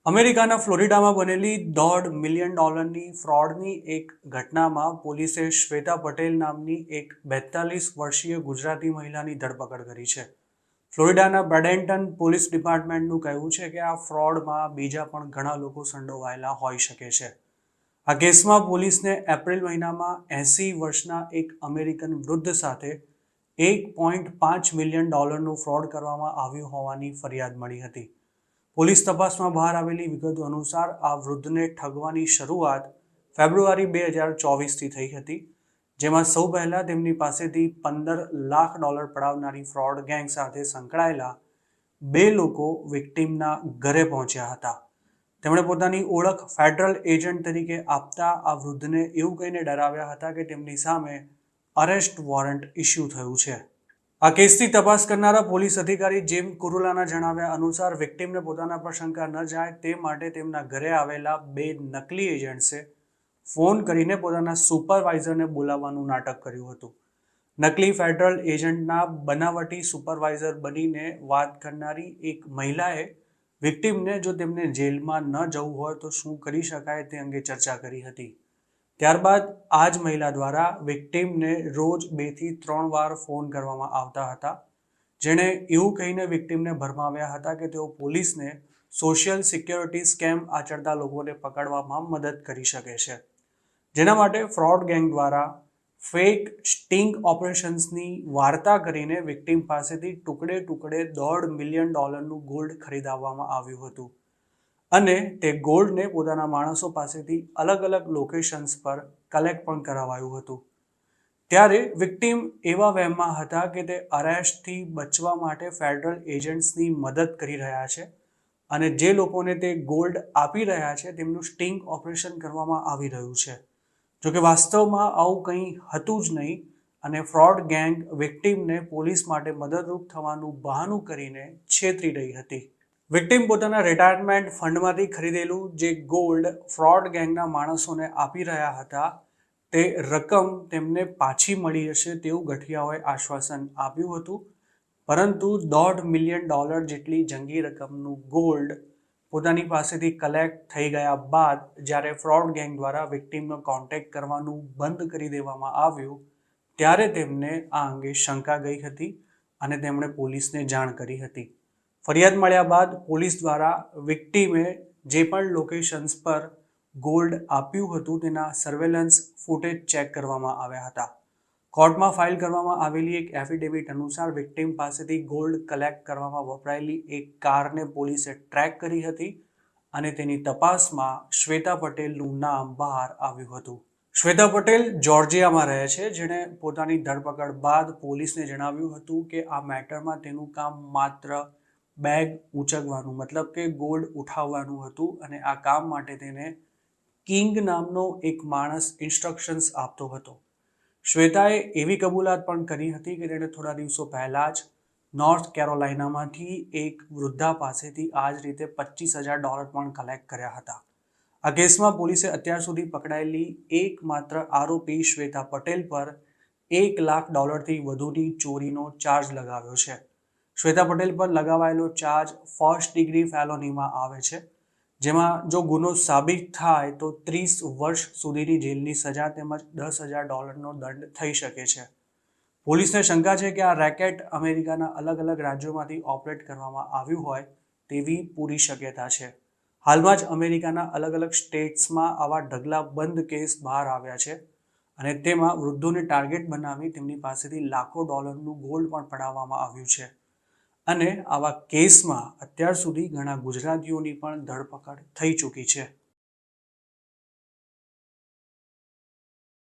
અમેરિકાના ફ્લોરિડામાં બનેલી $1.5 મિલિયન ફ્રોડની એક ઘટનામાં પોલીસે શ્વેતા પટેલ નામની એક 42 વર્ષીય ગુજરાતી મહિલાની ધરપકડ કરી છે. ફ્લોરિડાના બ્રેડેન્ટન પોલીસ ડિપાર્ટમેન્ટનું કહેવું છે કે આ ફ્રોડમાં બીજા પણ ઘણા લોકો સંડોવાયેલા હોઈ શકે છે. આ કેસમાં પોલીસને એપ્રિલ મહિનામાં 80 વર્ષના એક અમેરિકન વૃદ્ધ સાથે $1.5 મિલિયન ફ્રોડ કરવામાં આવ્યું હોવાની ફરિયાદ મળી હતી. પોલીસ તપાસમાં બહાર આવેલી વિગતો અનુસાર આ વૃદ્ધને ઠગવાની શરૂઆત ફેબ્રુઆરી 2024થી થઈ હતી, જેમાં સૌ પહેલા તેમની પાસેથી $15 લાખ પડાવનારી ફ્રોડ ગેંગ સાથે સંકળાયેલા 2 લોકો વિક્ટિમના ઘરે પહોંચ્યા હતા. તેમણે પોતાની ઓળખ ફેડરલ એજન્ટ તરીકે આપતા આ વૃદ્ધને એવું કહીને ડરાવ્યા હતા કે તેમની સામે અરેસ્ટ વોરંટ ઇસ્યુ થયું છે. આ કેસની તપાસ કરનારા પોલીસ અધિકારી જેમ કુરુલાના જણાવ્યા અનુસાર વિક્ટિમને પોતાના પર શંકા ન જાય તે માટે તેમના ઘરે આવેલા 2 નકલી એજન્ટ્સે ફોન કરીને પોતાના સુપરવાઇઝરને બોલાવવાનું નાટક કર્યું હતું. નકલી ફેડરલ એજન્ટના બનાવટી સુપરવાઇઝર બનીને વાત કરનારી એક મહિલાએ વિક્ટિમને જો તેમને જેલમાં ન જવું હોય તો શું કરી શકાય તે અંગે ચર્ચા કરી હતી. ત્યારબાદ આ જ મહિલા દ્વારા વિક્ટિમને રોજ 2 થી 3 વાર ફોન કરવામાં આવતા હતા, જેણે એવું કહીને વિક્ટિમને ભરમાવ્યા હતા કે તેઓ પોલીસને સોશિયલ સિક્યોરિટી સ્કેમ આચરતા લોકોને પકડવામાં મદદ કરી શકે છે, જેના માટે ફ્રોડ ગેંગ દ્વારા ફેક સ્ટિંગ ઓપરેશન્સની વાર્તા કરીને વિક્ટિમ પાસેથી ટુકડે $1.5 મિલિયન ગોલ્ડ ખરીદવામાં આવ્યું હતું અને તે ગોલ્ડને પોતાના માણસો પાસેથી અલગ અલગ લોકેશન્સ પર કલેક્ટ પણ કરાવાયું હતું. ત્યારે વિક્ટિમ એવા વહેમમાં હતા કે તે અરેસ્ટથી બચવા માટે ફેડરલ એજન્ટ્સની મદદ કરી રહ્યા છે અને જે લોકોને તે ગોલ્ડ આપી રહ્યા છે તેમનું સ્ટિંગ ઓપરેશન કરવામાં આવી રહ્યું છે. જોકે વાસ્તવમાં આવું કંઈ હતું જ નહીં અને ફ્રોડ ગેંગ વિક્ટિમને પોલીસ માટે મદદરૂપ થવાનું બહાનું કરીને છેતરી રહી હતી. વિક્ટિમ પોતાના રિટાયરમેન્ટ ફંડમાંથી ખરીદેલું જે ગોલ્ડ ફ્રોડ ગેંગના માણસોને આપી રહ્યા હતા તે રકમ તેમને પાછી મળી જશે તેવું ગઠિયાઓએ આશ્વાસન આપ્યું હતું, પરંતુ $1.5 મિલિયન જેટલી જંગી રકમનું ગોલ્ડ પોતાની પાસેથી કલેક્ટ થઈ ગયા બાદ જ્યારે ફ્રોડ ગેંગ દ્વારા વિક્ટિમનો કોન્ટેક્ટ કરવાનું બંધ કરી દેવામાં આવ્યું ત્યારે તેમને આ અંગે શંકા ગઈ હતી અને તેમણે પોલીસને જાણ કરી હતી. ફરિયાદ મળ્યા બાદ પોલીસ દ્વારા વિક્ટિમે જે પણ લોકેશન્સ પર ગોલ્ડ આપ્યું હતું તેના સર્વેલન્સ ફૂટેજ ચેક કરવામાં આવ્યા હતા. કોર્ટમાં ફાઇલ કરવામાં આવેલી એક એફિડેવિટ અનુસાર વિક્ટિમ પાસેથી ગોલ્ડ કલેક્ટ કરવામાં વપરાયેલી એક કારને પોલીસે ટ્રેક કરી હતી અને તેની તપાસમાં શ્વેતા પટેલનું નામ બહાર આવ્યું હતું. શ્વેતા પટેલ જોર્જિયામાં રહે છે, જેણે પોતાની ધરપકડ બાદ પોલીસને જણાવ્યું હતું કે આ મેટરમાં તેનું કામ માત્ર બેગ ઊંચકવાનું મતલબ કે ગોલ્ડ ઉઠાવવાનું હતું અને આ કામ માટે તેને કિંગ નામનો એક માણસ ઇન્સ્ટ્રક્શન્સ આપતો હતો. શ્વેતાએ એવી કબૂલાત પણ કરી હતી કે તેણે થોડા દિવસો પહેલાં જ નોર્થ કેરોલાઇનામાંથી એક વૃદ્ધા પાસેથી આ જ રીતે $25,000 પણ કલેક્ટ કર્યા હતા. આ કેસમાં પોલીસે અત્યાર સુધી પકડાયેલી એકમાત્ર આરોપી શ્વેતા પટેલ પર $1 લાખથી વધુની ચોરીનો ચાર્જ લગાવ્યો છે. શ્વેતા પટેલ પર લગાવાયેલો ચાર્જ ફર્સ્ટ ડિગ્રી ફેલોનીમાં આવે છે, જેમાં જો ગુનો સાબિત થાય તો 30 વર્ષ સુધીની જેલની સજા તેમજ $10,000નો દંડ થઈ શકે છે. પોલીસને શંકા છે કે આ રેકેટ અમેરિકાના અલગ અલગ રાજ્યોમાંથી ઓપરેટ કરવામાં આવ્યું હોય તેવી પૂરી શક્યતા છે. હાલમાં જ અમેરિકાના અલગ અલગ સ્ટેટ્સમાં આવા ઢગલાબંધ કેસ બહાર આવ્યા છે અને તેમાં વૃદ્ધોને ટાર્ગેટ બનાવી તેમની પાસેથી લાખો ડોલરનું ગોલ્ડ પણ પડાવવામાં આવ્યું છે અને આવા કેસમાં અત્યાર સુધી ઘણા ગુજરાતીઓની પણ ધરપકડ થઈ ચૂકી છે.